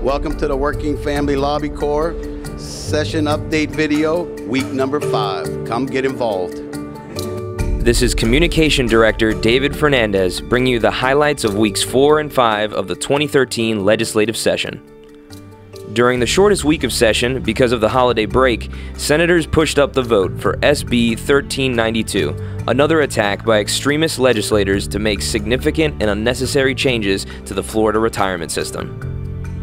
Welcome to the Working Family Lobby Corps session update video, week number 5. Come get involved. This is Communication Director David Fernandez bringing you the highlights of weeks 4 and 5 of the 2013 legislative session. During the shortest week of session, because of the holiday break, senators pushed up the vote for SB 1392, another attack by extremist legislators to make significant and unnecessary changes to the Florida retirement system.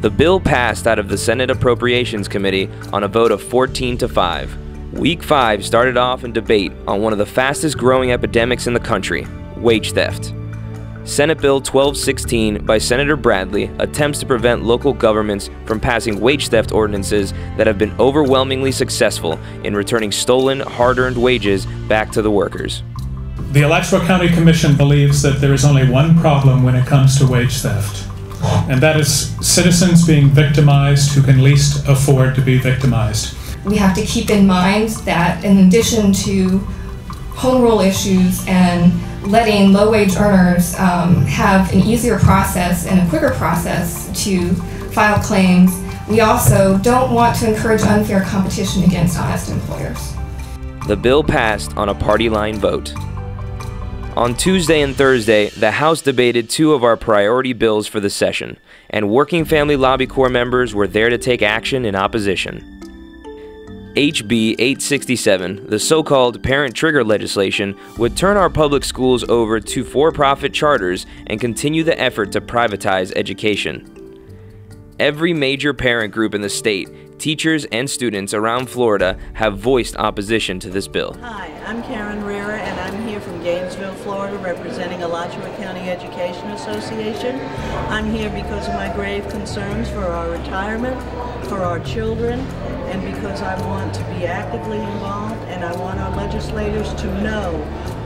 The bill passed out of the Senate Appropriations Committee on a vote of 14-5. Week 5 started off in debate on one of the fastest growing epidemics in the country, wage theft. Senate Bill 1216 by Senator Bradley attempts to prevent local governments from passing wage theft ordinances that have been overwhelmingly successful in returning stolen, hard-earned wages back to the workers. The Alachua County Commission believes that there is only one problem when it comes to wage theft, and that is citizens being victimized who can least afford to be victimized. We have to keep in mind that in addition to home rule issues and letting low-wage earners have an easier process and a quicker process to file claims, we also don't want to encourage unfair competition against honest employers. The bill passed on a party line vote. On Tuesday and Thursday, the House debated 2 of our priority bills for the session, and Working Family Lobby Corps members were there to take action in opposition. HB 867, the so-called parent trigger legislation, would turn our public schools over to for-profit charters and continue the effort to privatize education. Every major parent group in the state, teachers and students around Florida have voiced opposition to this bill. Hi, I'm Karen Rera and I'm here from Gainesville, Florida, representing Alachua County Education Association. I'm here because of my grave concerns for our retirement, for our children, and because I want to be actively involved, and I want our legislators to know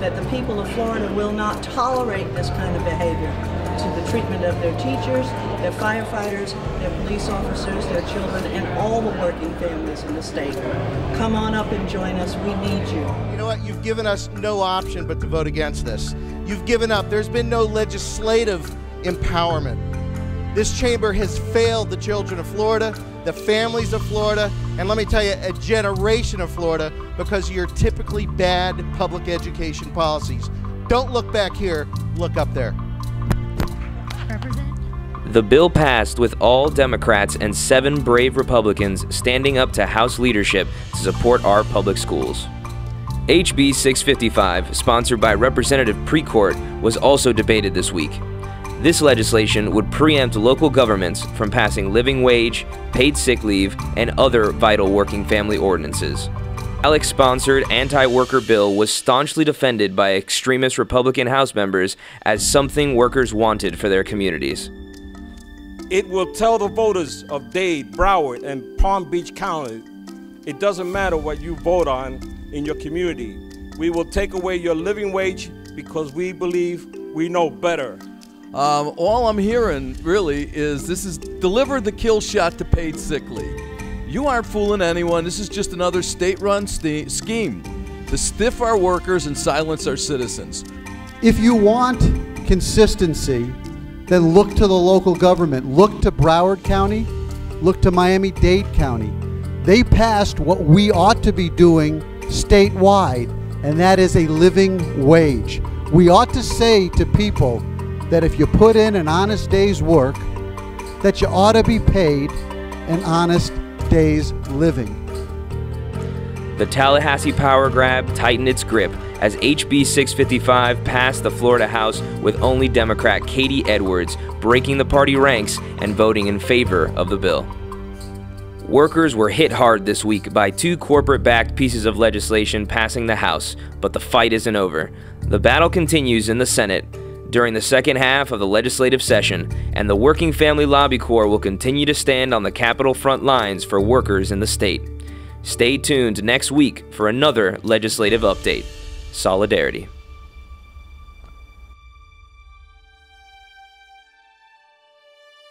that the people of Florida will not tolerate this kind of behavior to the treatment of their teachers, their firefighters, their police officers, their children, and all the working families in the state. Come on up and join us. We need you. You know what? You've given us no option but to vote against this. You've given up. There's been no legislative empowerment. This chamber has failed the children of Florida, the families of Florida, and let me tell you, a generation of Florida because of your typically bad public education policies. Don't look back here, look up there. The bill passed with all Democrats and 7 brave Republicans standing up to House leadership to support our public schools. HB 655, sponsored by Representative Precourt, was also debated this week. This legislation would preempt local governments from passing living wage, paid sick leave, and other vital working family ordinances. Alex-sponsored anti-worker bill was staunchly defended by extremist Republican House members as something workers wanted for their communities. It will tell the voters of Dade, Broward, and Palm Beach County, it doesn't matter what you vote on in your community. We will take away your living wage because we believe we know better. All I'm hearing, really, is this is deliver the kill shot to paid sick leave. You aren't fooling anyone. This is just another state-run scheme to stiff our workers and silence our citizens. If you want consistency, then look to the local government. Look to Broward County. Look to Miami-Dade County. They passed what we ought to be doing statewide, and that is a living wage. We ought to say to people that if you put in an honest day's work, that you ought to be paid an honest day's living. The Tallahassee power grab tightened its grip as HB 655 passed the Florida House with only Democrat Katie Edwards breaking the party ranks and voting in favor of the bill. Workers were hit hard this week by 2 corporate-backed pieces of legislation passing the House, but the fight isn't over. The battle continues in the Senate during the second half of the legislative session, and the Working Family Lobby Corps will continue to stand on the Capitol front lines for workers in the state. Stay tuned next week for another legislative update. Solidarity.